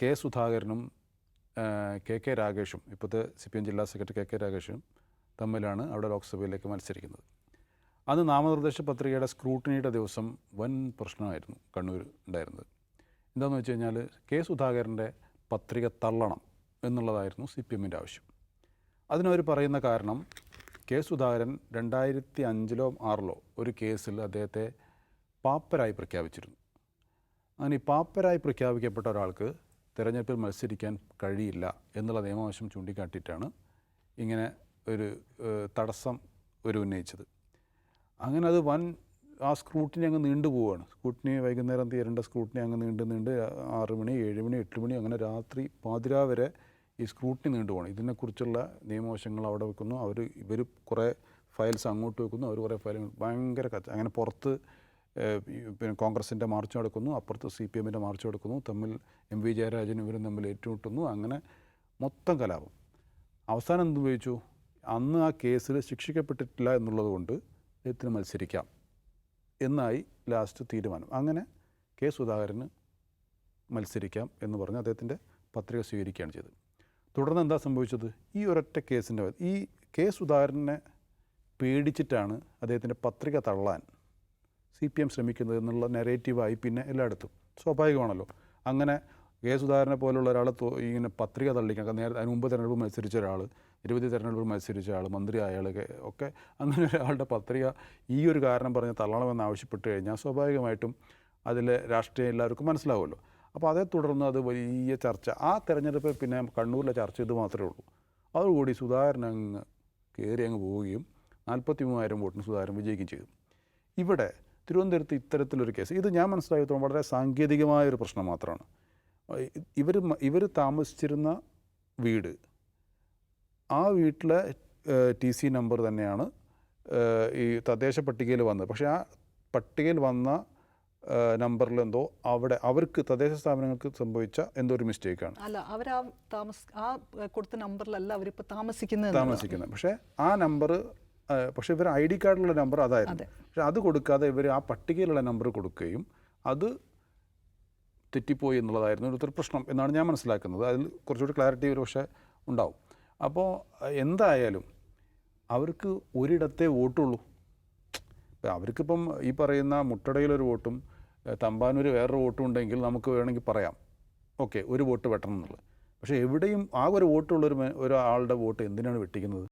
K സുധാകരനും K രാഗേഷും ഇപ്പോഴത്തെ CPM ജില്ലാ സെക്രട്ടറി കെ രാഗേഷും തമ്മിലാണ് അവിടെ ലോക്സഭയിലേക്ക് മത്സരിക്കുന്നത്. അന്ന് നാമനിർദ്ദേശ പത്രികയുടെ സ്ക്രൂട്ടിനിയുടെ ദിവസം വൻ പ്രശ്നമായിരുന്നു കണ്ണൂർ ഉണ്ടായിരുന്നത്. എന്താണെന്ന് വെച്ച് കഴിഞ്ഞാൽ കെ സുധാകരൻ്റെ പത്രിക തള്ളണം എന്നുള്ളതായിരുന്നു CPMൻ്റെ ആവശ്യം. അതിനവർ പറയുന്ന കാരണം കെ സുധാകരൻ 2005-ലോ 2006-ലോ ഒരു കേസിൽ അദ്ദേഹത്തെ പാപ്പരായി പ്രഖ്യാപിച്ചിരുന്നു. അങ്ങനെ ഈ പാപ്പരായി പ്രഖ്യാപിക്കപ്പെട്ട ഒരാൾക്ക് തിരഞ്ഞെടുപ്പിൽ മത്സരിക്കാൻ കഴിയില്ല എന്നുള്ള നിയമവശം ചൂണ്ടിക്കാട്ടിയിട്ടാണ് ഇങ്ങനെ ഒരു തടസ്സം ഉന്നയിച്ചത്. അങ്ങനെ അത് ആ സ്ക്രൂട്ടിനി അങ്ങ് നീണ്ടുപോവുകയാണ്. സ്ക്രൂട്ടിനി വൈകുന്നേരം തീരേണ്ട സ്ക്രൂട്ടിനി അങ്ങ് നീണ്ട് 6 മണി 7 മണി 8 മണി അങ്ങനെ രാത്രി പാതിരാ വരെ ഈ സ്ക്രൂട്ടിനി നീണ്ടുപോകണം. ഇതിനെക്കുറിച്ചുള്ള നിയമവശങ്ങൾ അവിടെ വെക്കുന്നു. ഇവർ കുറേ ഫയൽസ് അങ്ങോട്ട് വെക്കുന്നു, അവർ കുറേ ഫയൽ ഭയങ്കര അങ്ങനെ പുറത്ത് പിന്നെ കോൺഗ്രസിൻ്റെ മാർച്ച് നടക്കുന്നു, അപ്പുറത്ത് CPMൻ്റെ മാർച്ച് നടക്കുന്നു, തമ്മിൽ MV ജയരാജനും ഇവരും തമ്മിൽ ഏറ്റുമുട്ടുന്നു. അങ്ങനെ മൊത്തം കലാപം. അവസാനം എന്ത് ഉപയോഗിച്ചു? അന്ന് ആ കേസിൽ ശിക്ഷിക്കപ്പെട്ടിട്ടില്ല എന്നുള്ളത് കൊണ്ട് അദ്ദേഹത്തിന് മത്സരിക്കാം എന്നായി ലാസ്റ്റ് തീരുമാനം. അങ്ങനെ കെ സുധാകരന് മത്സരിക്കാം എന്ന് പറഞ്ഞ് അദ്ദേഹത്തിൻ്റെ പത്രിക സ്വീകരിക്കുകയാണ് ചെയ്തത്. തുടർന്ന് എന്താ സംഭവിച്ചത്? ഈ ഒരൊറ്റ കേസിൻ്റെ ഈ കെ സുധാകരനെ പേടിച്ചിട്ടാണ് അദ്ദേഹത്തിൻ്റെ പത്രിക തള്ളാൻ CPM ശ്രമിക്കുന്നത് എന്നുള്ള നെറേറ്റീവായി പിന്നെ എല്ലായിടത്തും. സ്വാഭാവികമാണല്ലോ. അങ്ങനെ കെ സുധാകരനെ പോലുള്ള ഒരാൾ ഇങ്ങനെ പത്രിക തള്ളിക്കാൻ അതിന് മുമ്പ് തിരഞ്ഞെടുപ്പ് മത്സരിച്ച ഒരാൾ, നിരവധി തിരഞ്ഞെടുപ്പ് മത്സരിച്ച ആൾ, മന്ത്രി ആയാൾ ഒക്കെ അങ്ങനെ ഒരാളുടെ പത്രിക ഈ ഒരു കാരണം പറഞ്ഞ് തള്ളണമെന്ന് ആവശ്യപ്പെട്ട് കഴിഞ്ഞാൽ സ്വാഭാവികമായിട്ടും അതിൽ രാഷ്ട്രീയം എല്ലാവർക്കും മനസ്സിലാവുമല്ലോ. അപ്പോൾ അതേ തുടർന്ന് അത് വലിയ ചർച്ച. ആ തെരഞ്ഞെടുപ്പിൽ പിന്നെ കണ്ണൂരിലെ ചർച്ച ഇത് മാത്രമേ ഉള്ളൂ. അതോടുകൂടി സുധാകരൻ അങ്ങ് കയറി അങ്ങ് പോവുകയും 43,000 വോട്ടിന് സുധാകരൻ വിജയിക്കുകയും ചെയ്തു. ഇവിടെ തിരുവനന്തപുരത്ത് ഇത്തരത്തിലൊരു കേസ്, ഇത് ഞാൻ മനസ്സിലാക്കിയത്തോളം വളരെ സാങ്കേതികമായൊരു പ്രശ്നം മാത്രമാണ്. ഇവർ താമസിച്ചിരുന്ന വീട്, ആ വീട്ടിലെ TC നമ്പർ തന്നെയാണ് ഈ തദ്ദേശ പട്ടികയിൽ വന്നത്. പക്ഷേ ആ പട്ടികയിൽ വന്ന നമ്പറിലെന്തോ അവിടെ അവർക്ക് തദ്ദേശ സ്ഥാപനങ്ങൾക്ക് സംഭവിച്ച എന്തോ ഒരു മിസ്റ്റേക്കാണ്. അല്ല, അവർ കൊടുത്ത നമ്പറിലല്ല അവരിപ്പോൾ താമസിക്കുന്നത്. പക്ഷേ ആ നമ്പർ, പക്ഷേ ഇവർ ID കാർഡിലുള്ള നമ്പർ അതായിരുന്നു. പക്ഷെ അത് കൊടുക്കാതെ ഇവർ ആ പട്ടികയിലുള്ള നമ്പർ കൊടുക്കുകയും അത് തെറ്റിപ്പോയി എന്നുള്ളതായിരുന്നു ഒരു പ്രശ്നം എന്നാണ് ഞാൻ മനസ്സിലാക്കുന്നത്. അതിൽ കുറച്ചുകൂടി ക്ലാരിറ്റി ഒരു പക്ഷേ ഉണ്ടാവും. അപ്പോൾ എന്തായാലും അവർക്ക് ഒരിടത്തേ വോട്ടുള്ളൂ. അവർക്കിപ്പം ഈ പറയുന്ന മുട്ടടയിലൊരു വോട്ടും തമ്പാനൂർ വേറൊരു വോട്ടും ഉണ്ടെങ്കിൽ നമുക്ക് വേണമെങ്കിൽ പറയാം ഓക്കെ ഒരു വോട്ട് വെട്ടണം എന്നുള്ളത്. പക്ഷേ എവിടെയും ആ ഒരു വോട്ടുള്ളൊരു ഒരാളുടെ വോട്ട് എന്തിനാണ് വെട്ടിക്കുന്നത്?